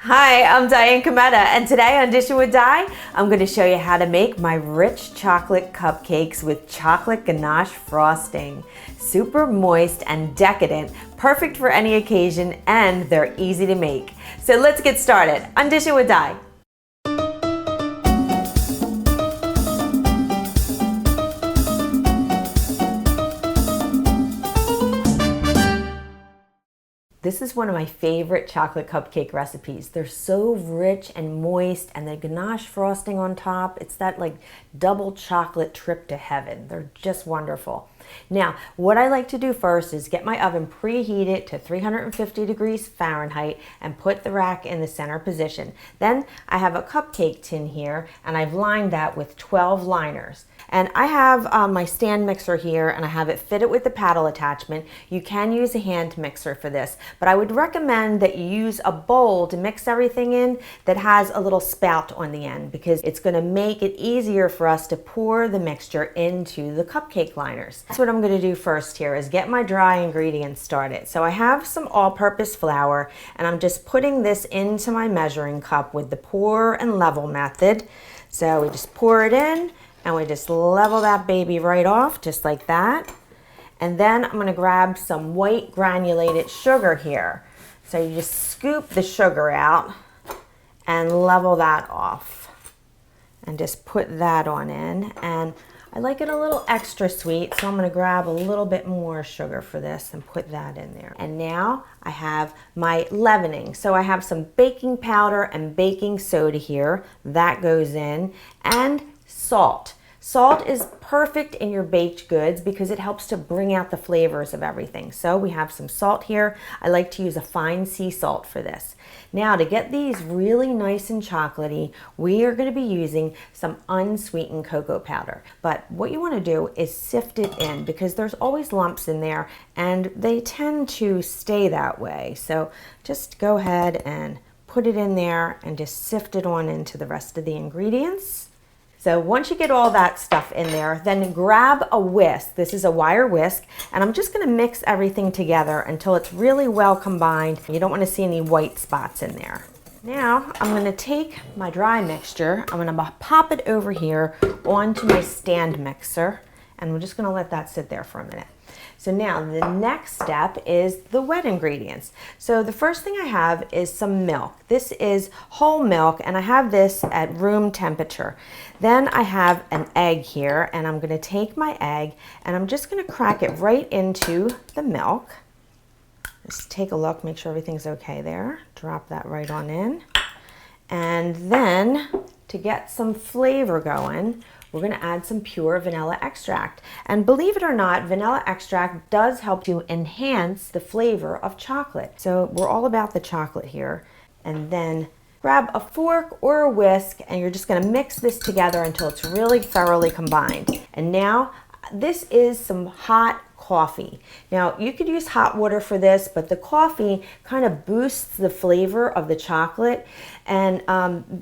Hi, I'm Diane Kometa, and today on Dishin with Di, I'm going to show you how to make my rich chocolate cupcakes with chocolate ganache frosting. Super moist and decadent, perfect for any occasion, and they're easy to make. So let's get started on Dishin with Di. This is one of my favorite chocolate cupcake recipes. They're so rich and moist, and the ganache frosting on top, it's that like double chocolate trip to heaven. They're just wonderful. Now, what I like to do first is get my oven preheated to 350 degrees Fahrenheit and put the rack in the center position. Then I have a cupcake tin here, and I've lined that with 12 liners. And I have my stand mixer here, and I have it fitted with the paddle attachment. You can use a hand mixer for this, but I would recommend that you use a bowl to mix everything in that has a little spout on the end, because it's going to make it easier for us to pour the mixture into the cupcake liners. That's what I'm going to do first here, is get my dry ingredients started. So I have some all-purpose flour, and I'm just putting this into my measuring cup with the pour and level method. So we just pour it in, and we just level that baby right off, just like that. And then I'm gonna grab some white granulated sugar here. So you just scoop the sugar out and level that off. And just put that on in. And I like it a little extra sweet, so I'm gonna grab a little bit more sugar for this and put that in there. And now I have my leavening. So I have some baking powder and baking soda here. That goes in. And salt. Salt is perfect in your baked goods because it helps to bring out the flavors of everything. So we have some salt here. I like to use a fine sea salt for this. Now, to get these really nice and chocolatey, we are going to be using some unsweetened cocoa powder. But what you want to do is sift it in, because there's always lumps in there and they tend to stay that way. So just go ahead and put it in there and just sift it on into the rest of the ingredients. So once you get all that stuff in there, then grab a whisk. This is a wire whisk, and I'm just gonna mix everything together until it's really well combined. You don't wanna see any white spots in there. Now, I'm gonna take my dry mixture, I'm gonna pop it over here onto my stand mixer, and we're just gonna let that sit there for a minute. So now the next step is the wet ingredients. So the first thing I have is some milk. This is whole milk, and I have this at room temperature. Then I have an egg here, and I'm gonna take my egg and I'm just gonna crack it right into the milk. Just take a look, make sure everything's okay there. Drop that right on in. And then to get some flavor going, we're going to add some pure vanilla extract. And believe it or not, vanilla extract does help to enhance the flavor of chocolate. So we're all about the chocolate here. And then grab a fork or a whisk, and you're just going to mix this together until it's really thoroughly combined. And now this is some hot coffee. Now, you could use hot water for this, but the coffee kind of boosts the flavor of the chocolate, and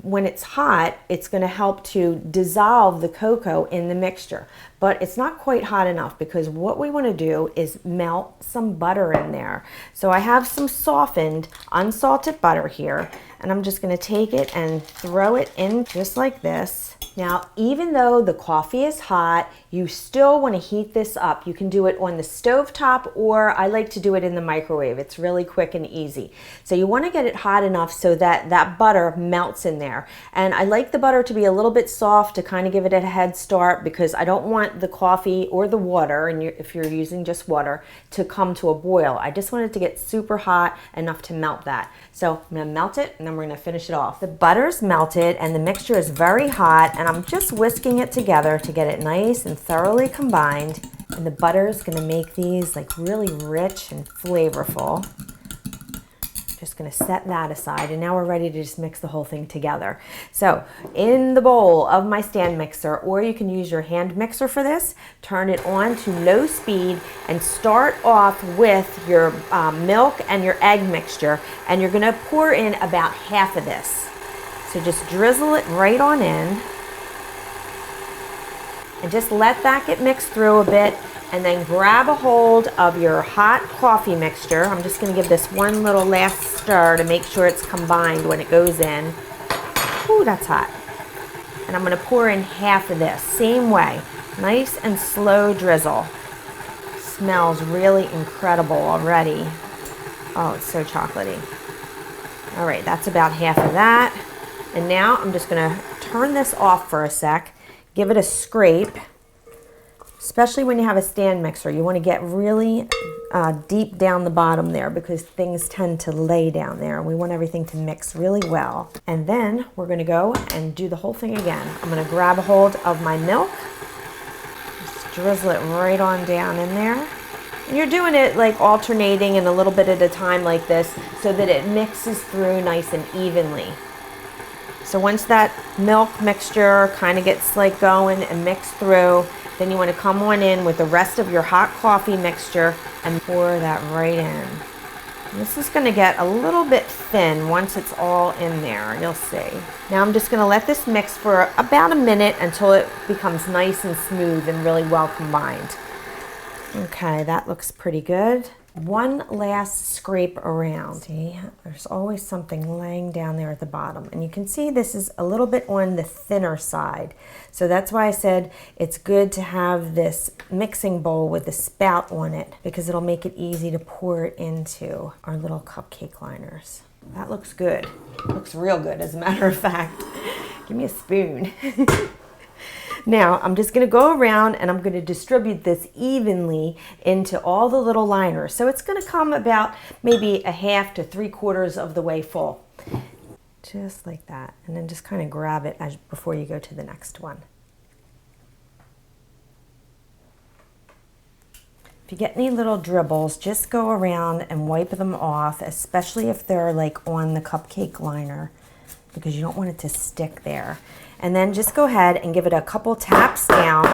when it's hot, it's going to help to dissolve the cocoa in the mixture. But it's not quite hot enough, because what we want to do is melt some butter in there. So I have some softened, unsalted butter here, and I'm just going to take it and throw it in just like this. Now, even though the coffee is hot, you still want to heat this up. You can do it on the stove top, or I like to do it in the microwave. It's really quick and easy. So you want to get it hot enough so that that butter melts in there. And I like the butter to be a little bit soft to kind of give it a head start, because I don't want the coffee or the water, and if you're using just water, to come to a boil. I just want it to get super hot enough to melt that. So I'm going to melt it, and then we're going to finish it off. The butter's melted and the mixture is very hot, and I'm just whisking it together to get it nice and thoroughly combined. And the butter is going to make these like really rich and flavorful. Just going to set that aside, and now we're ready to just mix the whole thing together. So in the bowl of my stand mixer, or you can use your hand mixer for this, turn it on to low speed and start off with your milk and your egg mixture, and you're going to pour in about half of this. So just drizzle it right on in and just let that get mixed through a bit. And then grab a hold of your hot coffee mixture. I'm just going to give this one little last stir to make sure it's combined when it goes in. Ooh, that's hot. And I'm going to pour in half of this, same way. Nice and slow drizzle. Smells really incredible already. Oh, it's so chocolatey. All right, that's about half of that. And now I'm just going to turn this off for a sec, give it a scrape. Especially when you have a stand mixer, you want to get really deep down the bottom there because things tend to lay down there and we want everything to mix really well. And then we're going to go and do the whole thing again. I'm going to grab a hold of my milk, just drizzle it right on down in there. And you're doing it like alternating and a little bit at a time like this so that it mixes through nice and evenly. So once that milk mixture kind of gets like going and mixed through, then you want to come on in with the rest of your hot coffee mixture and pour that right in. And this is going to get a little bit thin once it's all in there, you'll see. Now I'm just going to let this mix for about a minute until it becomes nice and smooth and really well combined. Okay, that looks pretty good. One last scrape around. See, there's always something laying down there at the bottom. And you can see this is a little bit on the thinner side. So that's why I said it's good to have this mixing bowl with the spout on it because it'll make it easy to pour it into our little cupcake liners. That looks good. Looks real good, as a matter of fact. Give me a spoon. Now, I'm just going to go around and I'm going to distribute this evenly into all the little liners. So it's going to come about maybe a half to 3/4 of the way full. Just like that. And then just kind of grab it before you go to the next one. If you get any little dribbles, just go around and wipe them off, especially if they're like on the cupcake liner, because you don't want it to stick there. And then just go ahead and give it a couple taps down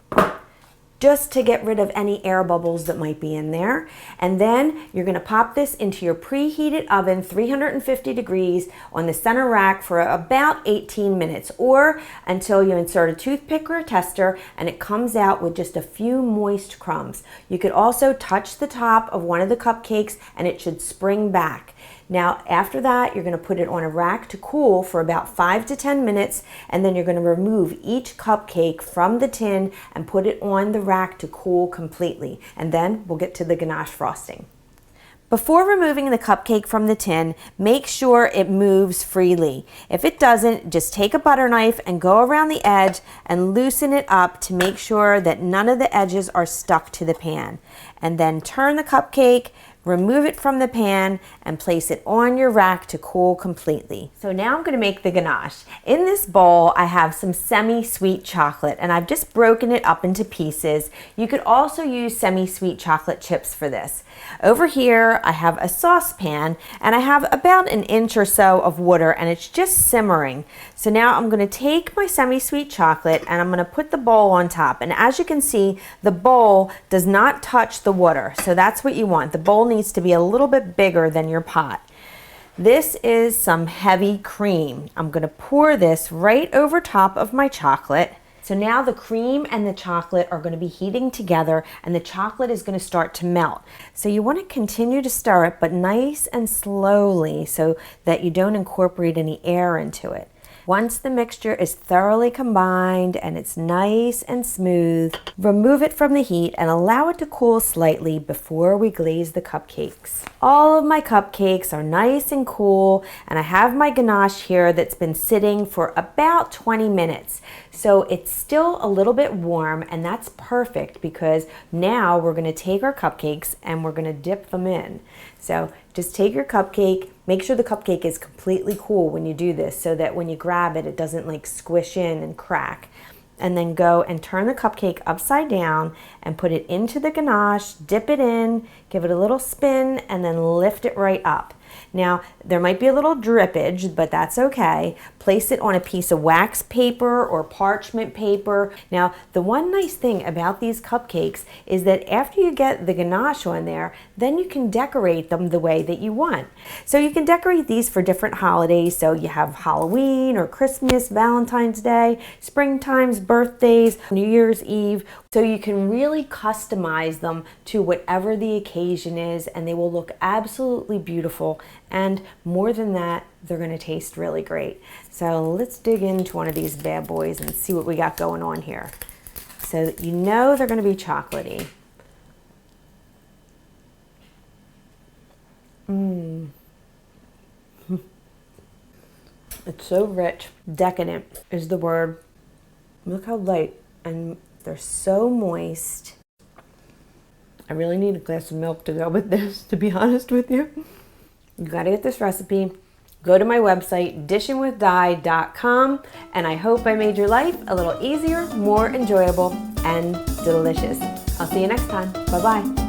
just to get rid of any air bubbles that might be in there. And then you're going to pop this into your preheated oven, 350 degrees, on the center rack for about 18 minutes or until you insert a toothpick or a tester and it comes out with just a few moist crumbs. You could also touch the top of one of the cupcakes and it should spring back. Now, after that, you're going to put it on a rack to cool for about 5 to 10 minutes, and then you're going to remove each cupcake from the tin and put it on the rack to cool completely. And then we'll get to the ganache frosting. Before removing the cupcake from the tin, make sure it moves freely. If it doesn't, just take a butter knife and go around the edge and loosen it up to make sure that none of the edges are stuck to the pan. And then turn the cupcake, remove it from the pan, and place it on your rack to cool completely. So now I'm going to make the ganache. In this bowl, I have some semi-sweet chocolate, and I've just broken it up into pieces. You could also use semi-sweet chocolate chips for this. Over here, I have a saucepan, and I have about 1 inch or so of water, and it's just simmering. So now I'm going to take my semi-sweet chocolate, and I'm going to put the bowl on top. And as you can see, the bowl does not touch the water, so that's what you want. The bowl needs to be a little bit bigger than your pot. This is some heavy cream. I'm going to pour this right over top of my chocolate. So now the cream and the chocolate are going to be heating together and the chocolate is going to start to melt. So you want to continue to stir it, but nice and slowly so that you don't incorporate any air into it. Once the mixture is thoroughly combined and it's nice and smooth, remove it from the heat and allow it to cool slightly before we glaze the cupcakes. All of my cupcakes are nice and cool, and I have my ganache here that's been sitting for about 20 minutes. So it's still a little bit warm, and that's perfect because now we're going to take our cupcakes and we're going to dip them in. So just take your cupcake, make sure the cupcake is completely cool when you do this so that when you grab it, it doesn't like squish in and crack. And then go and turn the cupcake upside down and put it into the ganache, dip it in, give it a little spin, and then lift it right up. Now, there might be a little drippage, but that's okay. Place it on a piece of wax paper or parchment paper. Now, the one nice thing about these cupcakes is that after you get the ganache on there, then you can decorate them the way that you want. So you can decorate these for different holidays. So you have Halloween or Christmas, Valentine's Day, springtime's birthdays, New Year's Eve. So So you can really customize them to whatever the occasion is, and they will look absolutely beautiful. And more than that, they're gonna taste really great. So let's dig into one of these bad boys and see what we got going on here. So that you know they're gonna be chocolatey. It's so rich. Decadent is the word. Look how light, and they're so moist. I really need a glass of milk to go with this, to be honest with you. You gotta get this recipe. Go to my website, dishinwithdi.com, and I hope I made your life a little easier, more enjoyable, and delicious. I'll see you next time. Bye-bye.